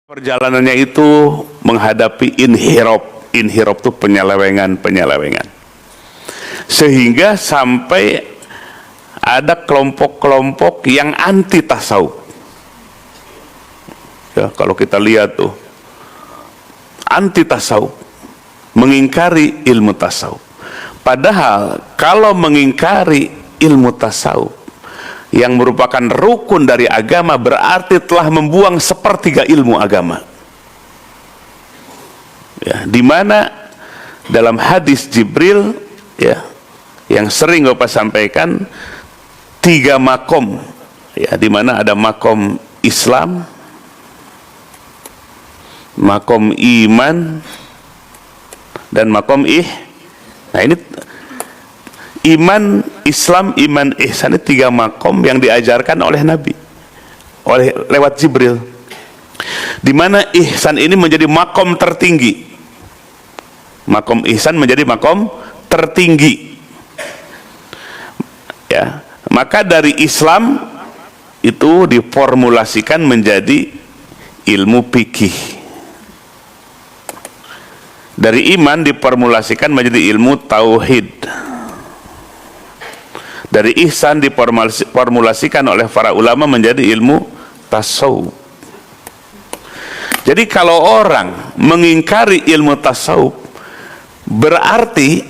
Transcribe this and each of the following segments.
Perjalanannya itu menghadapi inhirop. Inhirop itu penyelewengan. Sehingga sampai ada kelompok-kelompok yang anti tasawuf. Ya, kalau kita lihat tuh, anti tasawuf, mengingkari ilmu tasawuf. Padahal kalau mengingkari ilmu tasawuf yang merupakan rukun dari agama, berarti telah membuang sepertiga ilmu agama. Ya, di mana dalam hadis Jibril, ya, yang sering Bapak sampaikan, 3 makom, ya, di mana ada makom Islam, makom iman, dan makom Nah, ini iman, Islam, iman, ihsan, ini 3 makom yang diajarkan oleh Nabi, lewat Jibril, di mana ihsan ini menjadi makom tertinggi. Makom ihsan menjadi makom tertinggi. Ya, maka dari Islam itu diformulasikan menjadi ilmu fikih. Dari iman diformulasikan menjadi ilmu tauhid. Dari ihsan diformulasikan oleh para ulama menjadi ilmu tasawuf. Jadi kalau orang mengingkari ilmu tasawuf, berarti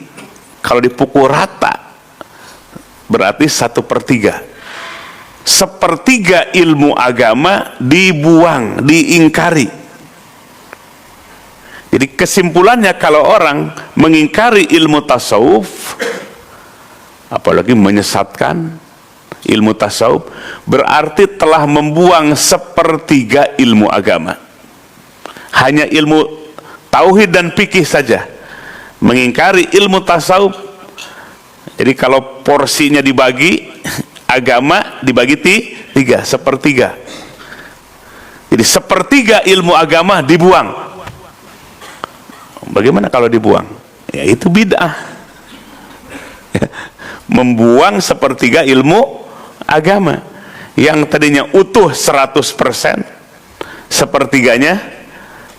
kalau dipukul rata, berarti 1/3. 1/3 ilmu agama dibuang, diingkari. Jadi kesimpulannya, kalau orang mengingkari ilmu tasawuf, apalagi menyesatkan ilmu tasawuf, berarti telah membuang 1/3 ilmu agama. Hanya ilmu tauhid dan fikih saja. Mengingkari ilmu tasawuf, jadi kalau porsinya dibagi, agama dibagi 3, 1/3. Jadi 1/3 ilmu agama dibuang. Bagaimana kalau dibuang? Ya, itu bid'ah. Membuang 1/3 ilmu agama yang tadinya utuh 100%, 1/3-nya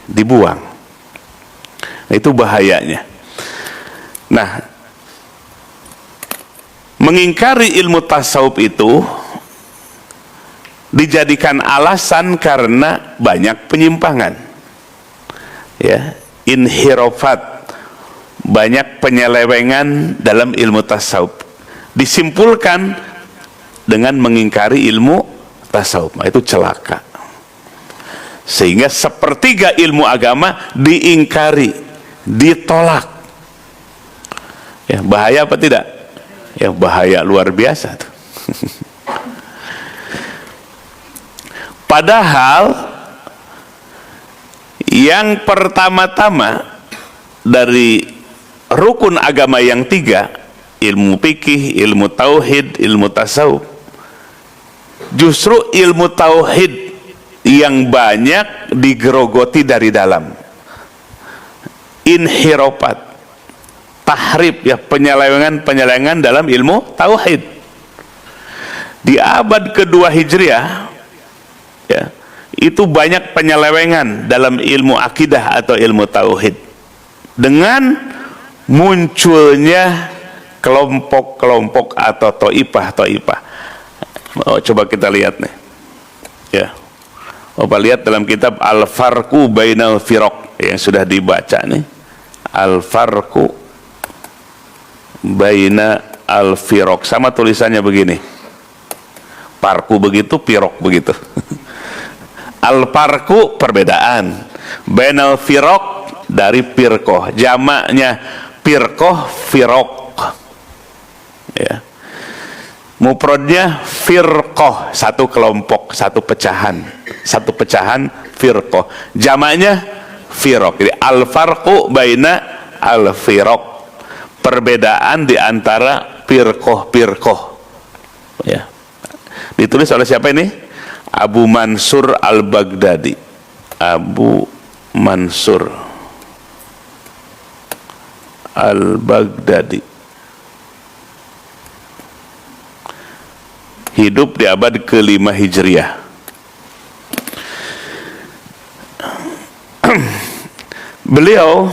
dibuang. Nah, itu bahayanya. Nah, mengingkari ilmu tasawuf itu dijadikan alasan karena banyak penyimpangan, ya, inhirofat, banyak penyelewengan dalam ilmu tasawuf. Disimpulkan dengan mengingkari ilmu tasawuf, nah, itu celaka. Sehingga 1/3 ilmu agama diingkari, ditolak. Ya, bahaya apa tidak? Ya, bahaya luar biasa tuh. Padahal yang pertama-tama dari rukun agama yang 3, ilmu fikih, ilmu tauhid, ilmu tasawuf, justru ilmu tauhid yang banyak digerogoti dari dalam. Inhirofat, tahrif, ya, penyelewengan dalam ilmu tauhid. Di abad kedua Hijriah, ya, itu banyak penyelewengan dalam ilmu akidah atau ilmu tauhid, dengan munculnya kelompok-kelompok atau to'ifah. Coba kita lihat nih, ya, Bapak lihat dalam kitab Al-Farqu Bainal Firaq yang sudah dibaca nih. Al-Farqu Baina Al-Firaq, sama tulisannya begini, parku begitu, pirok begitu. Al-Farqu perbedaan, Bainal Firaq dari firqoh, jamaknya firqoh, firaq, ya. Mufradnya firqoh, satu kelompok, satu pecahan firqoh, jamaknya firaq. Jadi al-farqu baina al-firaq, perbedaan di antara firqoh, ya. Ditulis oleh siapa ini? Abu Mansur Al-Baghdadi. Abu Mansur Al-Baghdadi, hidup di abad ke-5 Hijriah. beliau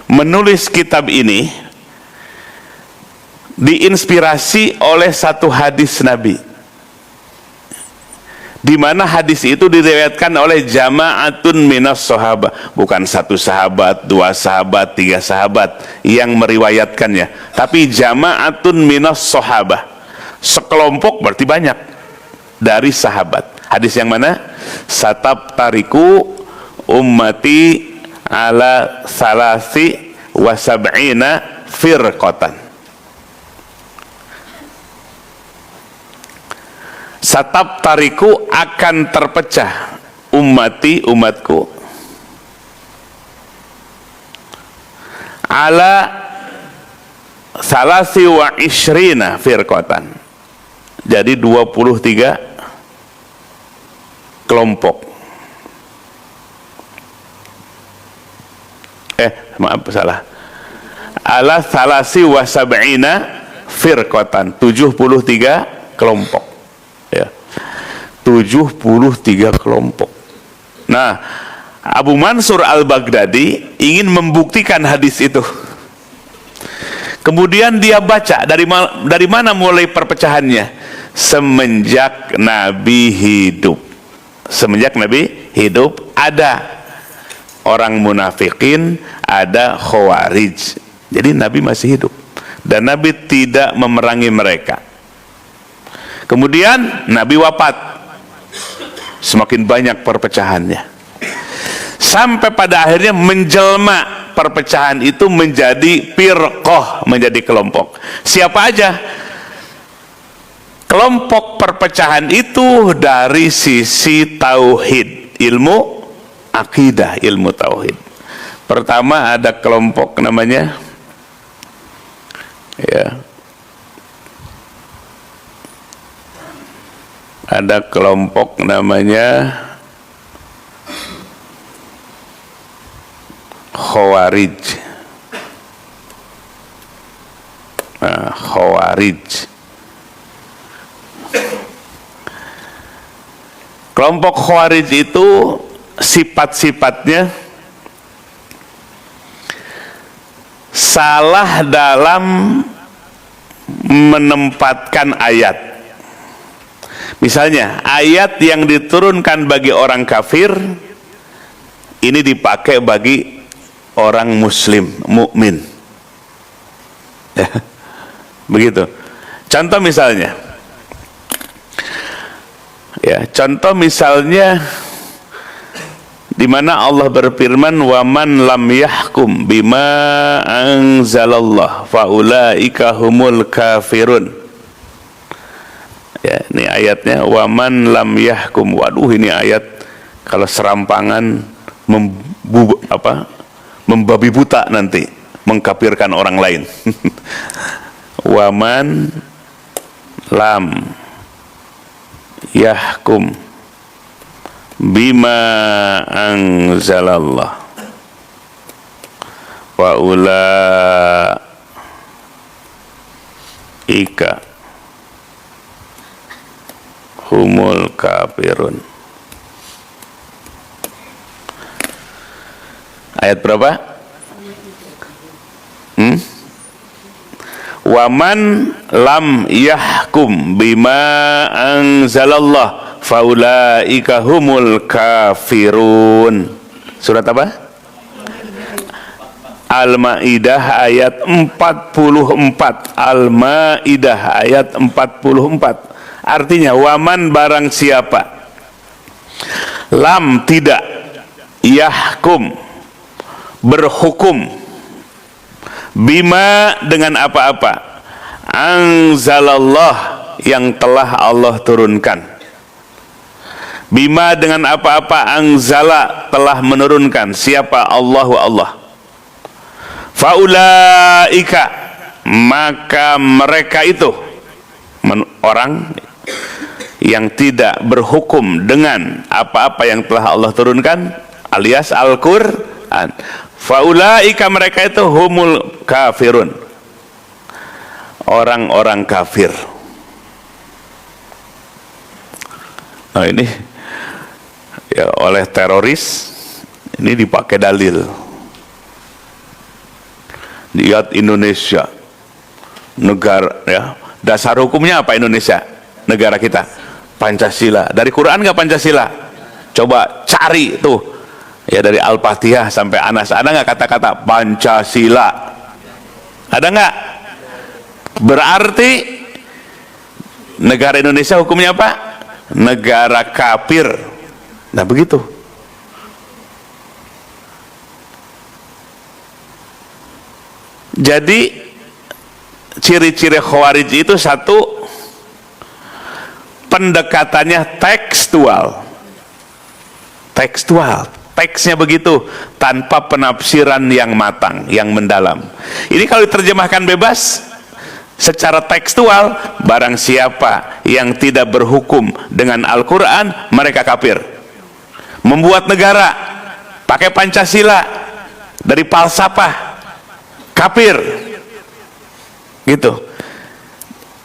menulis kitab ini diinspirasi oleh satu hadis Nabi, di mana hadis itu diriwayatkan oleh jama'atun minas sahabat, bukan satu sahabat, dua sahabat, tiga sahabat yang meriwayatkannya, tapi jama'atun minas sahabat, sekelompok berarti banyak dari sahabat. Hadis yang mana? Satab tariku ummati ala salasi wa sab'ina firqatan. Satab tariku akan terpecah ummati, umatku, ala salasi wa ishrina firqatan, jadi 23 kelompok. Maaf, salah. Ala salasi wa sab'ina firqatan, 73 kelompok. Ya, 73 kelompok. Nah, Abu Mansur al-Baghdadi ingin membuktikan hadis itu. Kemudian dia baca dari mana mulai perpecahannya? Semenjak Nabi hidup. Semenjak Nabi hidup ada orang munafikin, ada khawarij. Jadi Nabi masih hidup dan Nabi tidak memerangi mereka. Kemudian Nabi wafat, semakin banyak perpecahannya, sampai pada akhirnya menjelma perpecahan itu menjadi firqah, menjadi kelompok. Siapa aja kelompok perpecahan itu? Dari sisi tauhid, ilmu akidah, ilmu tauhid. Pertama ada kelompok namanya ada kelompok namanya khawarij. Khawarij, kelompok khawarij itu sifat-sifatnya salah dalam menempatkan ayat. Misalnya ayat yang diturunkan bagi orang kafir ini dipakai bagi orang muslim, mukmin. Begitu. Contoh misalnya, di mana Allah berfirman, wa man lam yahkum bima anzalallah faulaika humul kafirun. Ya, ini ayatnya, wa man lam yahkum. Waduh, ini ayat kalau serampangan membabi buta nanti, mengkafirkan orang lain. Wa man lam yahkum bima anzalallah wa ulaika humul kafirun. Ayat berapa? Waman lam yahkum bima anzalallah faulaika humul kafirun. Surat apa? Al-Maidah ayat 44. Al-Maidah ayat 44. Artinya waman barang siapa lam tidak yahkum berhukum bima dengan apa-apa anzalallah yang telah Allah turunkan, bima dengan apa-apa anzala telah menurunkan siapa? Allahu Allah. Faulaika maka mereka itu orang yang tidak berhukum dengan apa-apa yang telah Allah turunkan alias Al-Quran. Faulaika mereka itu humul kafirun, orang-orang kafir. Nah ini ya, oleh teroris Ini dipakai dalil. Lihat Indonesia, negara, ya, dasar hukumnya apa Indonesia? Negara kita Pancasila. Dari Quran nggak Pancasila? Coba cari tuh, ya, dari Al-Fatihah sampai Anas, ada nggak kata-kata Pancasila? Ada nggak? Berarti negara Indonesia hukumnya apa? Negara kafir. Nah begitu. Jadi ciri-ciri Khawarij itu satu, pendekatannya tekstual, teksnya begitu, tanpa penafsiran yang matang, yang mendalam. Ini kalau diterjemahkan bebas secara tekstual, barang siapa yang tidak berhukum dengan Al-Quran, mereka kafir. Membuat negara pakai Pancasila dari falsafah, kafir, gitu.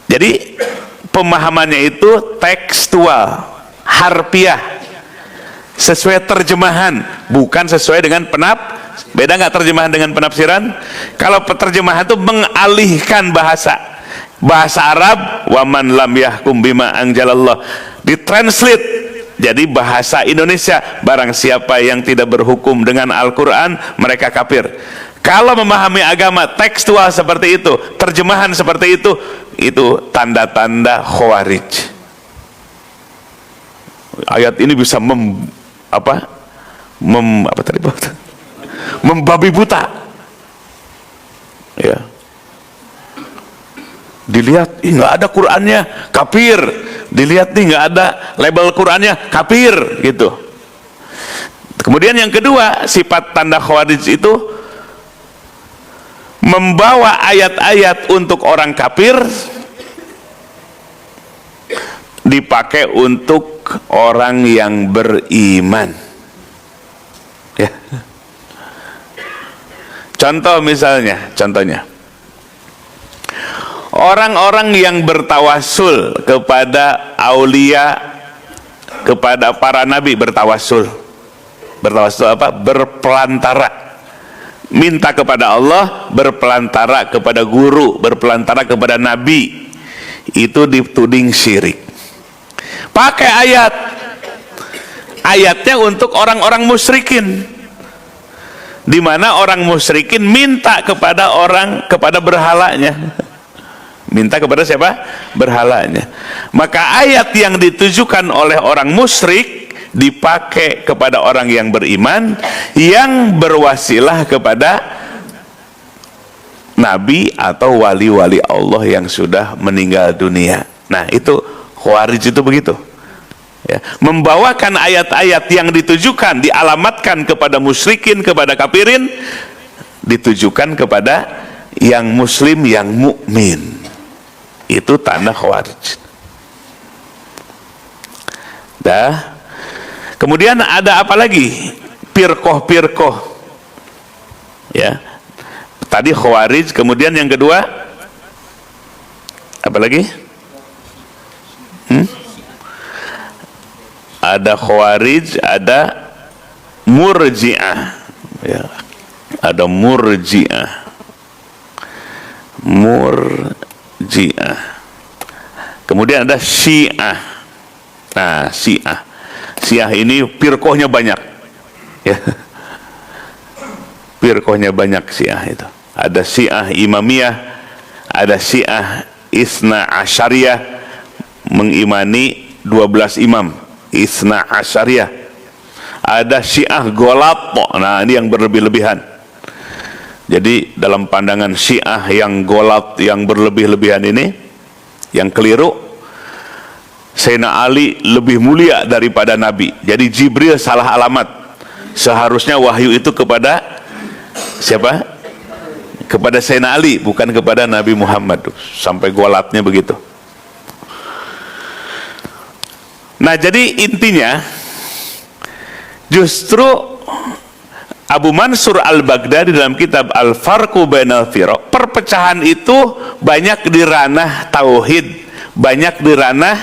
Jadi pemahamannya itu tekstual, harfiah, sesuai terjemahan, bukan sesuai dengan beda nggak terjemahan dengan penafsiran? Kalau terjemahan itu mengalihkan bahasa Arab, waman lam yahkum bima anjalallah, ditranslate jadi bahasa Indonesia, barang siapa yang tidak berhukum dengan Al-Quran, mereka kafir. Kalau memahami agama tekstual seperti itu, terjemahan seperti itu tanda-tanda Khawarij. Ayat ini bisa membabi buta, ya. Dilihat, nggak ada Qurannya, kafir. Dilihat nih, nggak ada label Qurannya, kafir, gitu. Kemudian yang kedua, sifat tanda Khawarij itu membawa ayat-ayat untuk orang kafir dipakai untuk orang yang beriman, ya. Contohnya orang-orang yang bertawasul kepada aulia, kepada para nabi, bertawasul apa? Berpelantara, minta kepada Allah, berpelantara kepada guru, berpelantara kepada nabi, itu dituding syirik. Pakai ayatnya untuk orang-orang musyrikin, di mana orang musyrikin minta kepada berhalanya. Minta kepada siapa? Berhalanya. Maka ayat yang ditujukan oleh orang musyrik dipakai kepada orang yang beriman, yang berwasilah kepada nabi atau wali-wali Allah yang sudah meninggal dunia. Nah, itu Khawarij itu begitu, ya. Membawakan ayat-ayat yang ditujukan, dialamatkan kepada musyrikin, kepada kafirin, ditujukan kepada yang muslim, yang mukmin. Itu tanda Khawarij. Kemudian ada apa lagi? Firqah, ya. Tadi Khawarij, kemudian yang kedua apa lagi? Ada Khawarij, ada Murji'ah, ya. Ada Murji'ah. Kemudian ada Syiah. Nah, Syiah ini firqahnya banyak, ya. Firqahnya banyak Syiah itu. Ada Syiah Imamiyah, ada Syiah Isna Asyariyah, mengimani 12 imam, Isna Asyariyah. Ada Syiah Golat, nah ini yang berlebih-lebihan. Jadi dalam pandangan Syiah yang golat, yang berlebih-lebihan ini, yang keliru, Sayyidina Ali lebih mulia daripada Nabi. Jadi Jibril salah alamat. Seharusnya wahyu itu kepada siapa? Kepada Sayyidina Ali, bukan kepada Nabi Muhammad. Sampai golatnya begitu. Nah, jadi intinya justru Abu Mansur Al-Baghdadi dalam kitab Al-Farqu Bainal Firaq, perpecahan itu banyak di ranah tauhid, banyak di ranah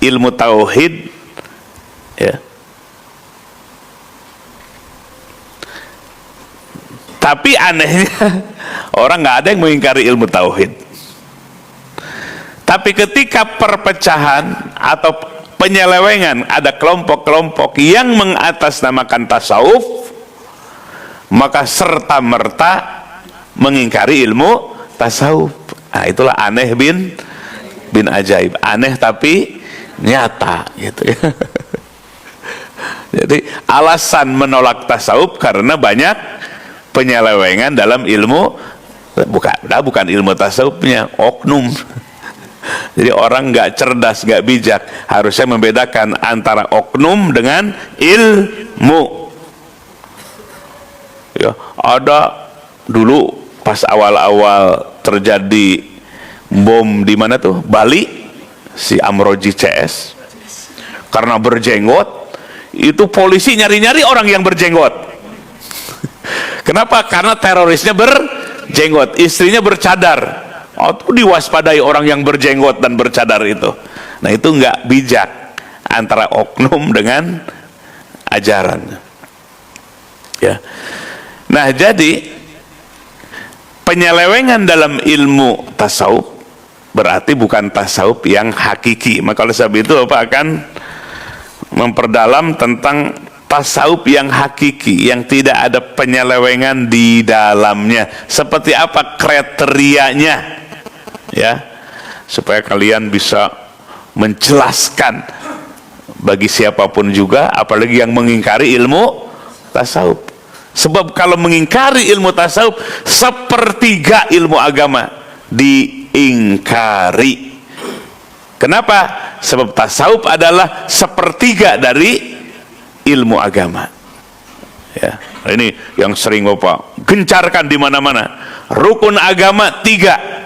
ilmu tauhid, ya. Tapi anehnya orang nggak ada yang mengingkari ilmu tauhid. Tapi ketika perpecahan atau penyelewengan, ada kelompok-kelompok yang mengatasnamakan tasawuf, maka serta-merta mengingkari ilmu tasawuf. Nah, itulah aneh bin ajaib. Aneh tapi nyata gitu ya. Jadi alasan menolak tasawuf karena banyak penyelewengan dalam ilmu, bukan ilmu tasawufnya, oknum. Jadi orang nggak cerdas, nggak bijak, harusnya membedakan antara oknum dengan ilmu. Ya, ada dulu pas awal-awal terjadi bom di mana tuh, Bali, si Amroji CS, karena berjenggot, itu polisi nyari-nyari orang yang berjenggot. Kenapa? Karena terorisnya berjenggot, istrinya bercadar. Oh, diwaspadai orang yang berjenggot dan bercadar itu. Nah, itu nggak bijak antara oknum dengan ajaran. Ya. Nah, jadi penyelewengan dalam ilmu tasawuf berarti bukan tasawuf yang hakiki. Maka oleh sebab itu Bapak akan memperdalam tentang tasawuf yang hakiki, yang tidak ada penyelewengan di dalamnya. Seperti apa kriterianya? Ya, supaya kalian bisa menjelaskan bagi siapapun juga, apalagi yang mengingkari ilmu tasawuf. Sebab kalau mengingkari ilmu tasawuf, sepertiga ilmu agama diingkari. Kenapa? Sebab tasawuf adalah sepertiga dari ilmu agama. Ya, ini yang sering Bapak gencarkan di mana-mana. Rukun agama 3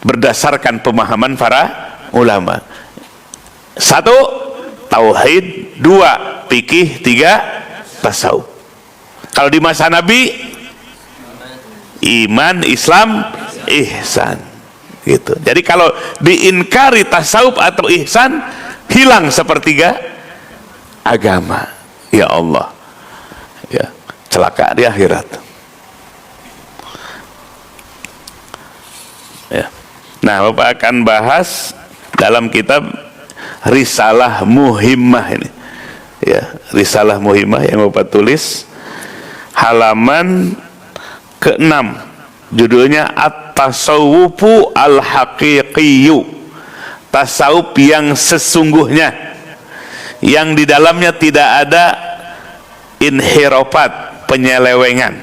berdasarkan pemahaman para ulama. 1 tauhid, 2 fikih, 3 tasawuf. Kalau di masa Nabi, iman, Islam, ihsan. Gitu. Jadi kalau diingkari tasawuf atau ihsan, hilang sepertiga agama. Ya Allah, ya, celaka di akhirat. Ya. Nah, Bapak akan bahas dalam kitab Risalah Muhimmah ini. Ya, Risalah Muhimmah yang Bapak tulis, halaman ke-6. Judulnya At-Tasawwufu Al-Haqiqiyu. Tasawuf yang sesungguhnya, yang di dalamnya tidak ada inhirafat, penyelewengan.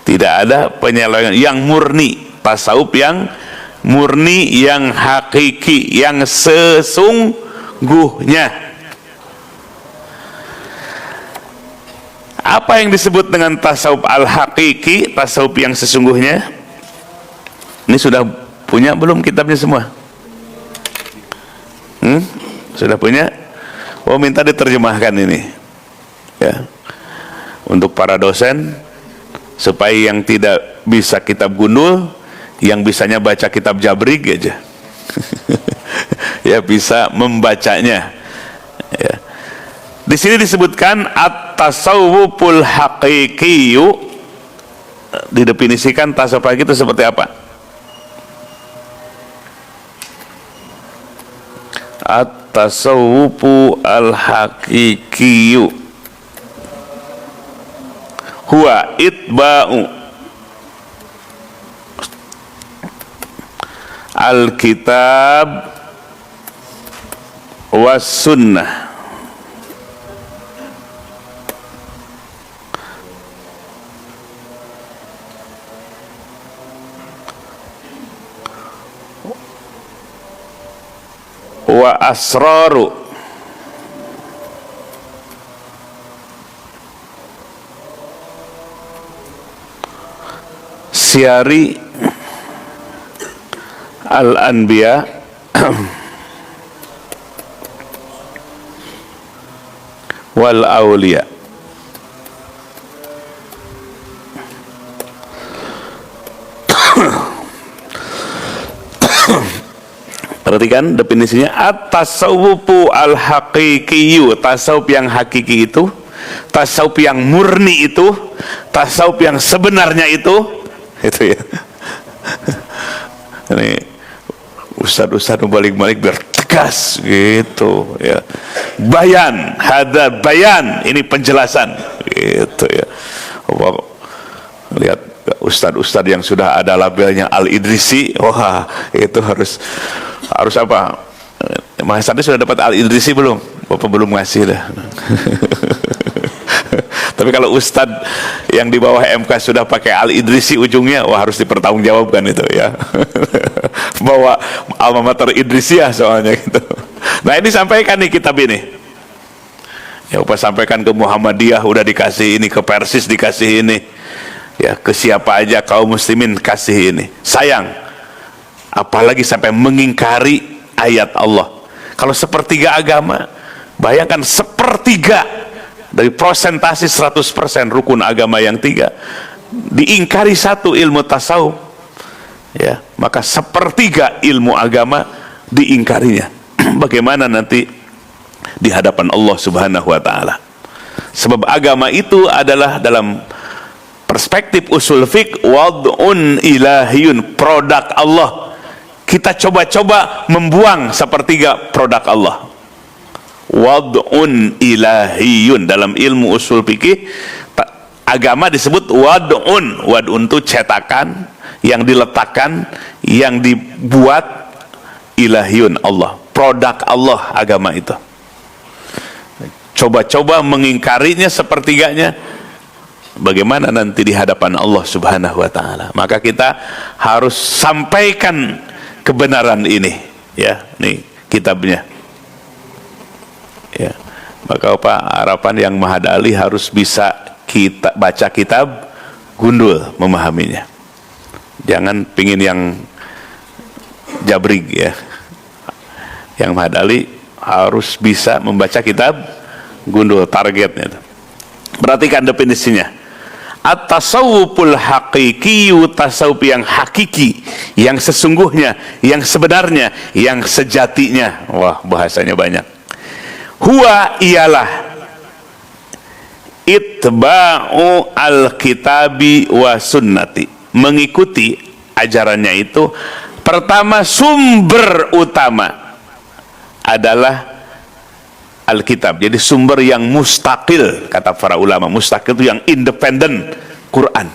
Tidak ada penyelewengan, yang murni. Tasawuf yang murni, yang hakiki, yang sesungguhnya. Apa yang disebut dengan tasawuf al-hakiki, tasawuf yang sesungguhnya? Ini sudah punya belum kitabnya semua? Sudah punya? Oh, minta diterjemahkan ini ya, untuk para dosen, supaya yang tidak bisa kitab gundul, yang bisanya baca kitab jabrik aja ya bisa membacanya ya. Di sini disebutkan at-tasawwuful haqiqiyu, didefinisikan tasawuf itu seperti apa? At-tasawwufu al-haqiqiyu huwa itba'u al-kitab was sunnah wa asraru siari al-anbiya wal awliya. Perhatikan definisinya, at-tasawwufu al-haqiqiyu, tasawuf yang hakiki itu tasawuf yang murni itu, tasawuf yang sebenarnya itu ya. Ini ustadz balik-balik biar tegas gitu ya. Bayan, hadza bayan, ini penjelasan gitu ya. Lihat ustadz yang sudah ada labelnya Al-Idrisi, wah itu harus apa? Mas Adi sudah dapat Al-Idrisi belum? Bapak belum ngasih dah. Tapi kalau ustadz yang di bawah MK sudah pakai Al-Idrisi ujungnya, wah harus dipertanggungjawabkan itu ya. Bawa alma mater Idrisiyah soalnya gitu. Nah ini sampaikan nih kitab ini. Ya Bapak sampaikan ke Muhammadiyah udah dikasih ini, ke Persis dikasih ini. Ya ke siapa aja kaum muslimin kasih ini. Sayang, apalagi sampai mengingkari ayat Allah. Kalau sepertiga agama, bayangkan sepertiga dari prosentasi 100% rukun agama yang 3 diingkari satu ilmu tasawuf, ya maka sepertiga ilmu agama diingkarinya. Bagaimana nanti di hadapan Allah Subhanahu wa taala? Sebab agama itu adalah dalam perspektif usul fiqh wad'un ilahiyun, produk Allah. Kita coba-coba membuang sepertiga produk Allah. Wad'un ilahiyun, dalam ilmu usul fikih agama disebut wad'un. Wad'un itu cetakan yang diletakkan, yang dibuat, ilahiyun Allah, produk Allah agama itu. Coba-coba mengingkarinya sepertiganya, bagaimana nanti di hadapan Allah Subhanahu wa taala? Maka kita harus sampaikan kebenaran ini, ya. Nih kitabnya. Ya. Maka Pak, harapan yang Mahadali harus bisa kita baca kitab gundul memahaminya. Jangan pingin yang jabrig ya. Yang Mahadali harus bisa membaca kitab gundul, targetnya. Perhatikan definisinya. At-tasawwuful haqiqiyu, tasawuf yang hakiki, yang sesungguhnya, yang sebenarnya, yang sejatinya. Wah, bahasanya banyak. Huwa ialah itba'u al-kitabi wa sunnati, mengikuti ajarannya itu. Pertama, sumber utama adalah Alkitab. Jadi sumber yang mustaqil, kata para ulama. Mustaqil itu yang independen, Quran.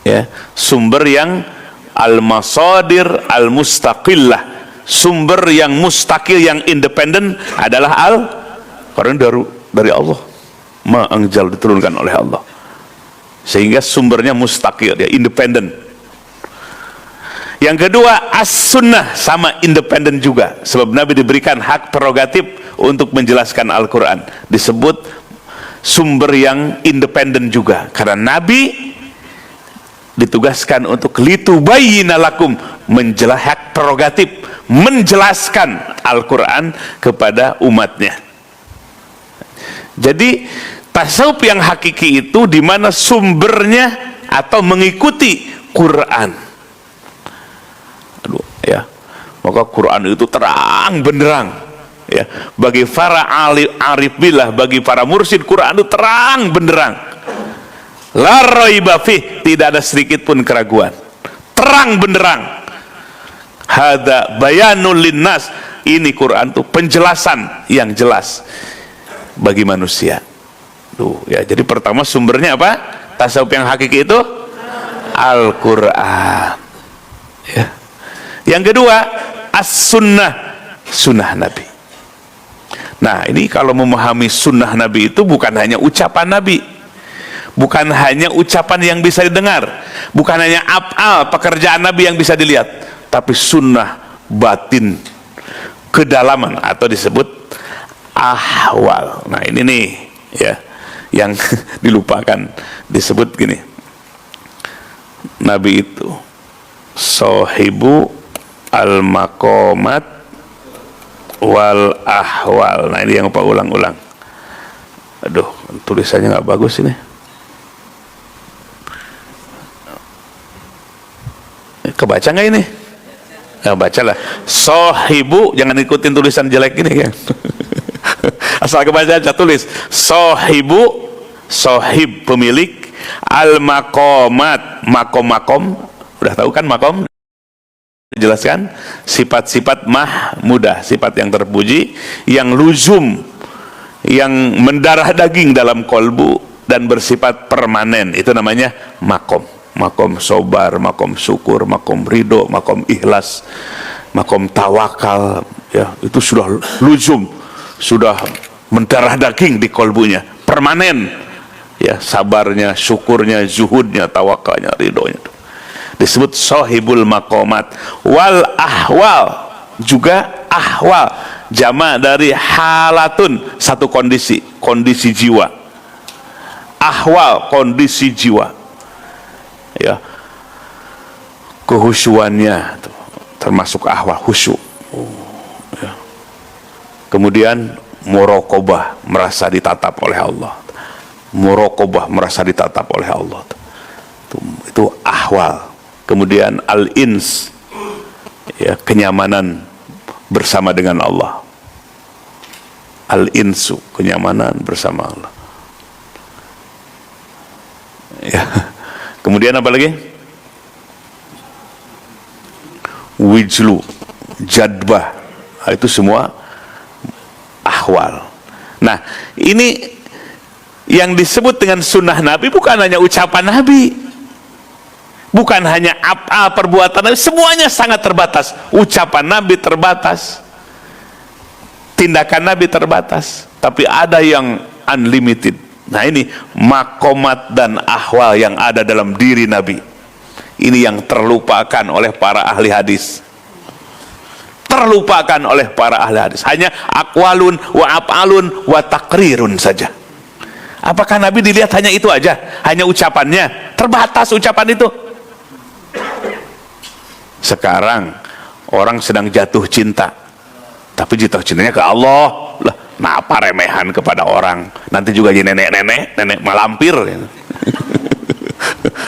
Ya, sumber yang al-masadir al-mustaqillah. Sumber yang mustaqil, yang independen adalah Quran dari Allah. Ma'anjal, diturunkan oleh Allah. Sehingga sumbernya mustaqil, ya, independen. Yang kedua, as-sunnah, sama independen juga. Sebab Nabi diberikan hak prerogatif untuk menjelaskan Al-Quran. Disebut sumber yang independen juga. Karena Nabi ditugaskan untuk litubayyina lakum, hak prerogatif, menjelaskan Al-Quran kepada umatnya. Jadi tasawuf yang hakiki itu di mana sumbernya atau mengikuti Quran. Ya, maka Quran itu terang benderang, ya, bagi para arif billah, bagi para mursyid, Quran itu terang benderang, la raiba fih, tidak ada sedikit pun keraguan, terang benderang. Hadza bayanul linnas, ini Quran itu penjelasan yang jelas bagi manusia. Tuh, ya, jadi pertama sumbernya apa? Tasawuf yang hakiki itu Al-Quran. Ya. Yang kedua, as-sunnah, sunnah Nabi. Nah, ini kalau memahami sunnah Nabi itu bukan hanya ucapan Nabi, bukan hanya ucapan yang bisa didengar, bukan hanya af'al, pekerjaan Nabi yang bisa dilihat, tapi sunnah batin, kedalaman, atau disebut ahwal. Nah, ini nih, ya, yang dilupakan, disebut gini, Nabi itu sahibu al-maqamat wal ahwal. Nah, ini yang Pak ulang-ulang. Aduh, tulisannya nggak bagus ini. Kebaca nggak ini? Nah, bacalah. Sahibu, jangan ikutin tulisan jelek ini kan. Asal kebaca saya tulis sohibu, sohib pemilik, al makomat, makom, udah tahu kan makom? Jelaskan sifat-sifat mahmudah, sifat yang terpuji, yang luzum, yang mendarah daging dalam kolbu dan bersifat permanen, itu namanya makom. Makom sobar, makom syukur, makom ridho, makom ikhlas, makom tawakal, ya itu sudah luzum, sudah mendarah daging di kolbunya, permanen, ya sabarnya, syukurnya, zuhudnya, tawakalnya, ridhonya, disebut sohibul makomat. Wal ahwal, juga ahwal, jama dari halatun, satu kondisi, kondisi jiwa. Ahwal, kondisi jiwa, ya kehusuannya termasuk ahwal, khusyuk, ya. Kemudian muraqabah, merasa ditatap oleh Allah. Muraqabah, merasa ditatap oleh Allah, itu ahwal. Kemudian al-ins, ya kenyamanan bersama dengan Allah. Al-insu, kenyamanan bersama Allah, ya. Kemudian apa lagi? Wijlu, jadbah, nah, itu semua ahwal. Nah, ini yang disebut dengan sunnah Nabi bukan hanya ucapan Nabi, bukan hanya apa perbuatan Nabi, semuanya sangat terbatas. Ucapan Nabi terbatas, tindakan Nabi terbatas, tapi ada yang unlimited. Nah, ini makomat dan ahwal yang ada dalam diri Nabi. Ini yang terlupakan oleh para ahli hadis. Terlupakan oleh para ahli hadis. Hanya akwalun wa af'alun wa takrirun saja. Apakah Nabi dilihat hanya itu aja? Hanya ucapannya? Terbatas ucapan itu. Sekarang orang sedang jatuh cinta, tapi jatuh cintanya ke Allah. Lah, nah apa remehan kepada orang? Nanti juga jadi nenek malampir.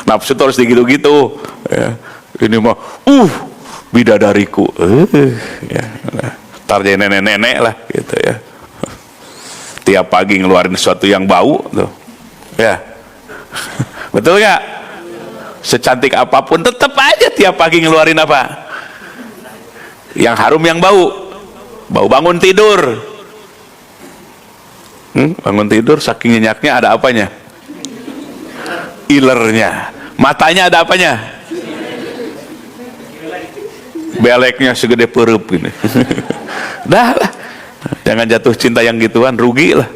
Nafsu itu harus digitu-gitu, ya. Ini mah bidadariku, ya. Ntar jadi nenek-nenek lah gitu, ya. Tiap pagi ngeluarin sesuatu yang bau tuh, ya. Betul ya? Secantik apapun tetap aja tiap pagi ngeluarin apa? Yang harum, yang bau bangun tidur. Bangun tidur saking nyenyaknya ada apanya? Ilernya. Matanya ada apanya? Beleknya segede perut gini. Dah lah, jangan jatuh cinta yang gituan, rugi lah.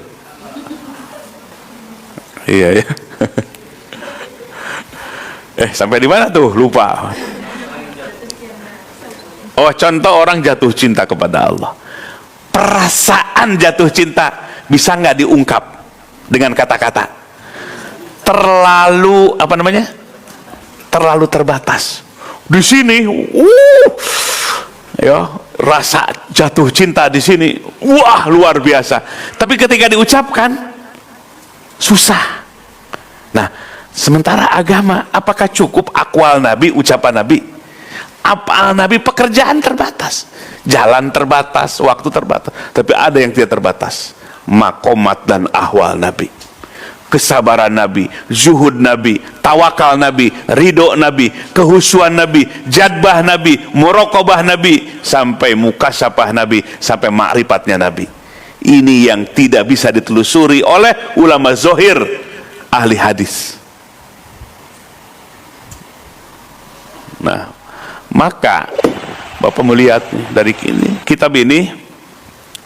Iya ya. Sampai di mana tuh? Lupa. Oh, contoh orang jatuh cinta kepada Allah. Perasaan jatuh cinta bisa nggak diungkap dengan kata-kata? Terlalu apa namanya? Terlalu terbatas. Di sini, ya rasa jatuh cinta di sini, wah luar biasa. Tapi ketika diucapkan susah. Nah, sementara agama, apakah cukup akwal Nabi, ucapan Nabi? Apa Nabi pekerjaan terbatas, jalan terbatas, waktu terbatas. Tapi ada yang tidak terbatas, makomat dan ahwal Nabi, kesabaran Nabi, zuhud Nabi, tawakal Nabi, ridho Nabi, kehusuan Nabi, jadbah Nabi, muraqabah Nabi, sampai mukasyafah Nabi, sampai ma'rifatnya Nabi. Ini yang tidak bisa ditelusuri oleh ulama zohir, ahli hadis. Nah, maka Bapak melihat dari kitab ini,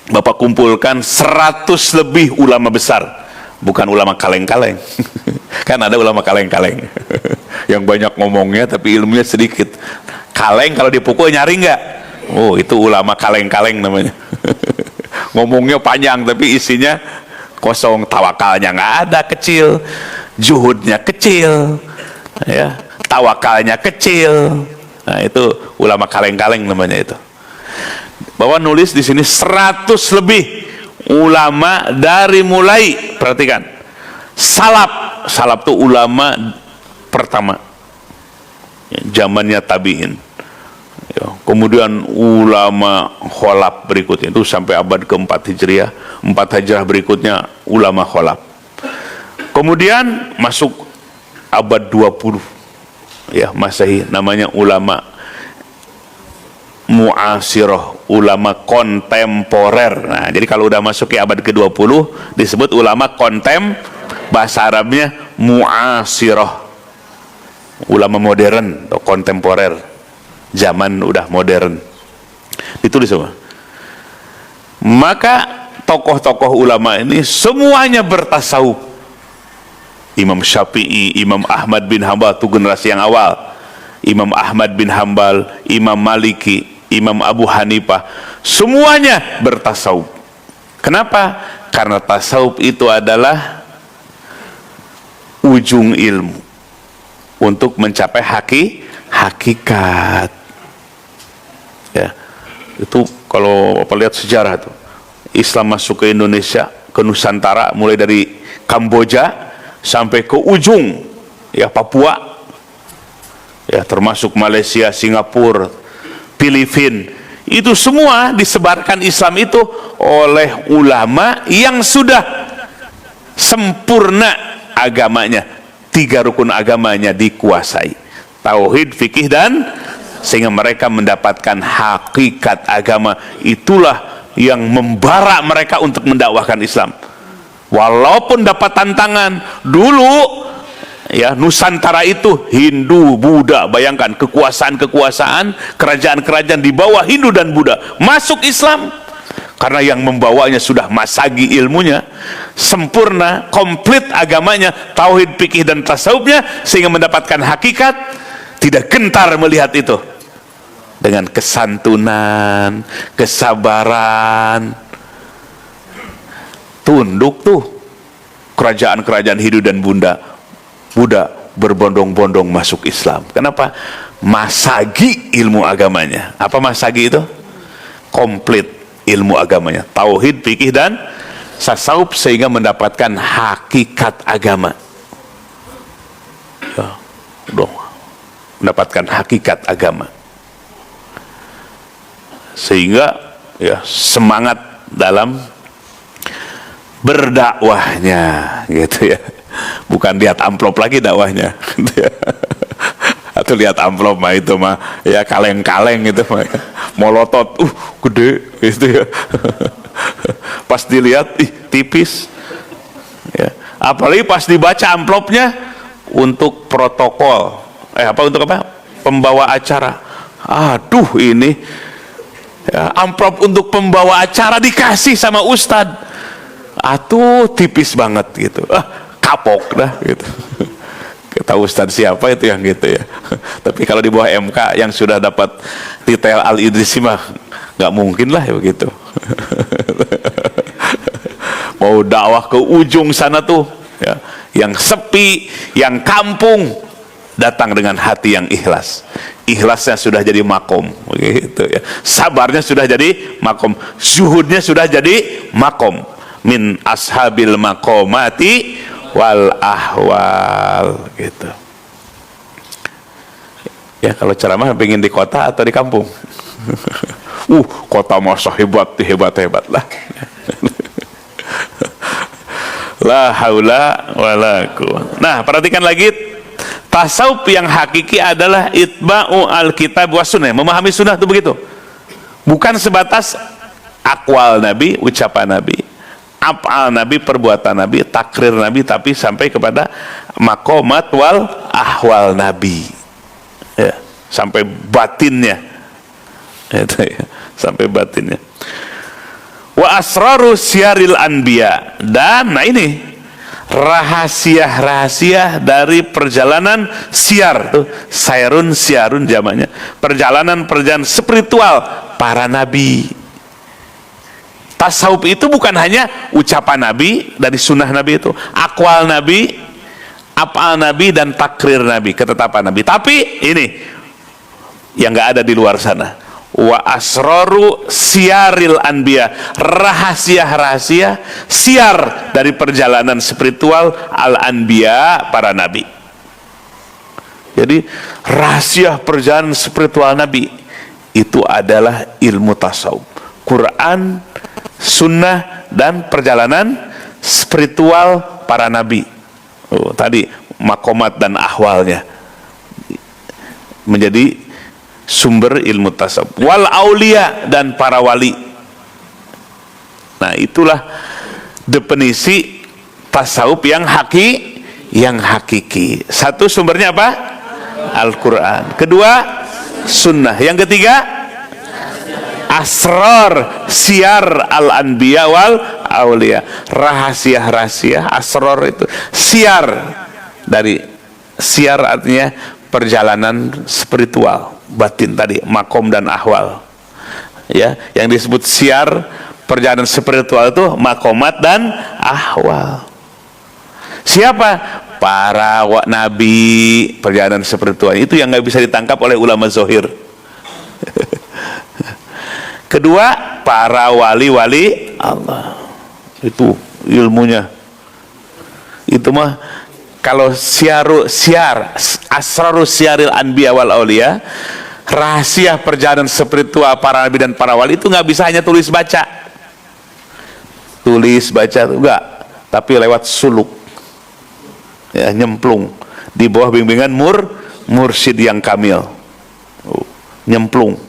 Bapak kumpulkan 100 lebih ulama besar, bukan ulama kaleng-kaleng. Kan ada ulama kaleng-kaleng yang banyak ngomongnya tapi ilmunya sedikit. Kaleng kalau dipukul nyari nggak? Oh, itu ulama kaleng-kaleng namanya. Ngomongnya panjang tapi isinya kosong. Tawakalnya nggak ada, kecil. Zuhudnya kecil, ya. Tawakalnya kecil. Nah, itu ulama kaleng-kaleng namanya itu. Bapak nulis di sini 100 lebih ulama dari mulai, perhatikan, salaf itu ulama pertama, zamannya tabi'in, Kemudian ulama kholaf berikutnya itu sampai abad ke-4 Hijriah, 4 Hijrah berikutnya ulama kholaf. Kemudian masuk abad 20 ya Masehi, namanya ulama muasirah, ulama kontemporer. Nah, jadi kalau udah masuk ke abad ke-20 disebut ulama bahasa Arabnya muasirah, ulama modern atau kontemporer, zaman udah modern, ditulis semua. Maka tokoh-tokoh ulama ini semuanya bertasawuf. Imam Syafi'i, Imam Ahmad bin Hambal itu generasi yang awal, Imam Ahmad bin Hambal, Imam Maliki, Imam Abu Hanifah, semuanya bertasawuf. Kenapa? Karena tasawuf itu adalah ujung ilmu untuk mencapai hakikat. Ya, itu kalau apa lihat sejarah tuh, Islam masuk ke Indonesia, ke Nusantara, mulai dari Kamboja sampai ke ujung ya Papua, ya termasuk Malaysia, Singapura, Filipina, itu semua disebarkan Islam itu oleh ulama yang sudah sempurna agamanya, 3 rukun agamanya dikuasai, tauhid, fikih, dan sehingga mereka mendapatkan hakikat agama. Itulah yang membara mereka untuk mendakwahkan Islam. Walaupun dapat tantangan dulu ya, Nusantara itu Hindu, Buddha, bayangkan kekuasaan-kekuasaan, kerajaan-kerajaan di bawah Hindu dan Buddha masuk Islam karena yang membawanya sudah masagi ilmunya, sempurna, komplit agamanya, tauhid, fikih, dan tasawufnya, sehingga mendapatkan hakikat. Tidak gentar melihat itu, dengan kesantunan, kesabaran, tunduk tuh kerajaan-kerajaan Hindu dan Buddha berbondong-bondong masuk Islam. Kenapa? Masagi ilmu agamanya. Apa masagi itu? Komplit ilmu agamanya, tauhid, fikih, dan tasawuf, sehingga mendapatkan hakikat agama. Ya, dong, mendapatkan hakikat agama, sehingga ya semangat dalam berdakwahnya gitu ya, bukan lihat amplop lagi dakwahnya gitu ya. Atau lihat amplop mah itu mah ya kaleng-kaleng gitu mah, molotot gede gitu ya. Pas dilihat tipis ya. Apalagi pas dibaca amplopnya untuk protokol untuk apa, pembawa acara. Aduh, ini ya, amplop untuk pembawa acara dikasih sama ustadz, atuh tipis banget gitu, kapok dah gitu. Kata ustadz siapa itu yang gitu ya. Tapi kalau di bawah MK yang sudah dapat detail Al-Idrisi mah nggak mungkin lah ya begitu. Mau dakwah ke ujung sana tuh ya, yang sepi, yang kampung, datang dengan hati yang ikhlas. Ikhlasnya sudah jadi makom gitu ya. Sabarnya sudah jadi makom, zuhudnya sudah jadi makom. Min ashabil makomati wal ahwal gitu ya. Kalau ceramah pengen di kota atau di kampung? Kota masa hebat lah. La haula wala quwwata. Nah, perhatikan lagi, tasawuf yang hakiki adalah itba'u alkitab wa sunnah, memahami sunnah itu begitu, bukan sebatas akwal Nabi, ucapan Nabi, af'al Nabi, perbuatan Nabi, takrir Nabi, tapi sampai kepada makomat wal ahwal Nabi ya, sampai batinnya itu ya, sampai batinnya. Wa asraru syaril anbiya, dan nah ini rahasia-rahasia dari perjalanan siar tuh, sayrun siarun jamaknya, perjalanan spiritual para nabi. Tasawuf itu bukan hanya ucapan Nabi, dari sunnah Nabi itu, akwal Nabi, af'al Nabi, dan takrir Nabi, ketetapan Nabi. Tapi ini yang nggak ada di luar sana. Wa asraru siaril anbiya, rahasia-rahasia siar dari perjalanan spiritual al anbiya, para nabi. Jadi rahasia perjalanan spiritual Nabi itu adalah ilmu tasawuf. Quran, sunnah, dan perjalanan spiritual para nabi. Tadi makomat dan ahwalnya menjadi sumber ilmu tasawuf. Wal aulia, dan para wali. Nah, itulah definisi tasawuf yang hakiki. Satu, sumbernya apa? Al-Quran. Kedua, sunnah. Yang ketiga, asrar siar al-anbiya wal aulia. Rahasia-rahasia, asrar itu siar. Dari siar artinya perjalanan spiritual, batin tadi, makom dan ahwal. Ya, yang disebut siar perjalanan spiritual itu makomat dan ahwal. Siapa? Para nabi, perjalanan spiritual itu yang nggak bisa ditangkap oleh ulama zohir. Kedua, para wali-wali Allah, itu ilmunya. Itu mah kalau siar asrarus siaril anbiya wal aulia, rahasia perjalanan spiritual para nabi dan para wali, itu nggak bisa hanya tulis baca tuh enggak, tapi lewat suluk, ya, nyemplung di bawah bimbingan mursyid yang kamil. Nyemplung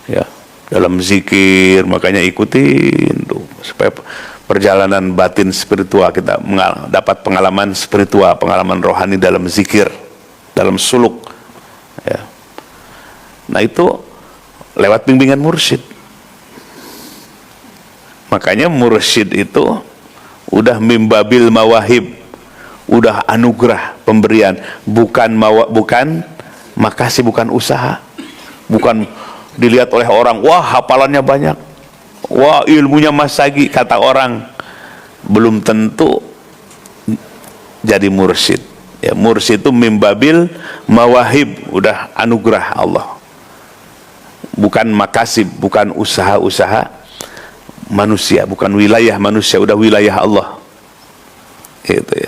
ya dalam zikir. Makanya ikutin tuh supaya perjalanan batin spiritual kita dapat pengalaman spiritual, pengalaman rohani dalam zikir, dalam suluk ya. Nah, itu lewat bimbingan mursyid. Makanya mursyid itu udah mimbabil mawahib, udah anugerah pemberian, bukan makasih, bukan usaha, bukan dilihat oleh orang, wah hafalannya banyak, wah ilmunya masagi, kata orang. Belum tentu jadi mursyid ya. Mursyid itu mimbabil mawahib, udah anugerah Allah, bukan makasih, bukan usaha-usaha manusia, bukan wilayah manusia, udah wilayah Allah gitu ya.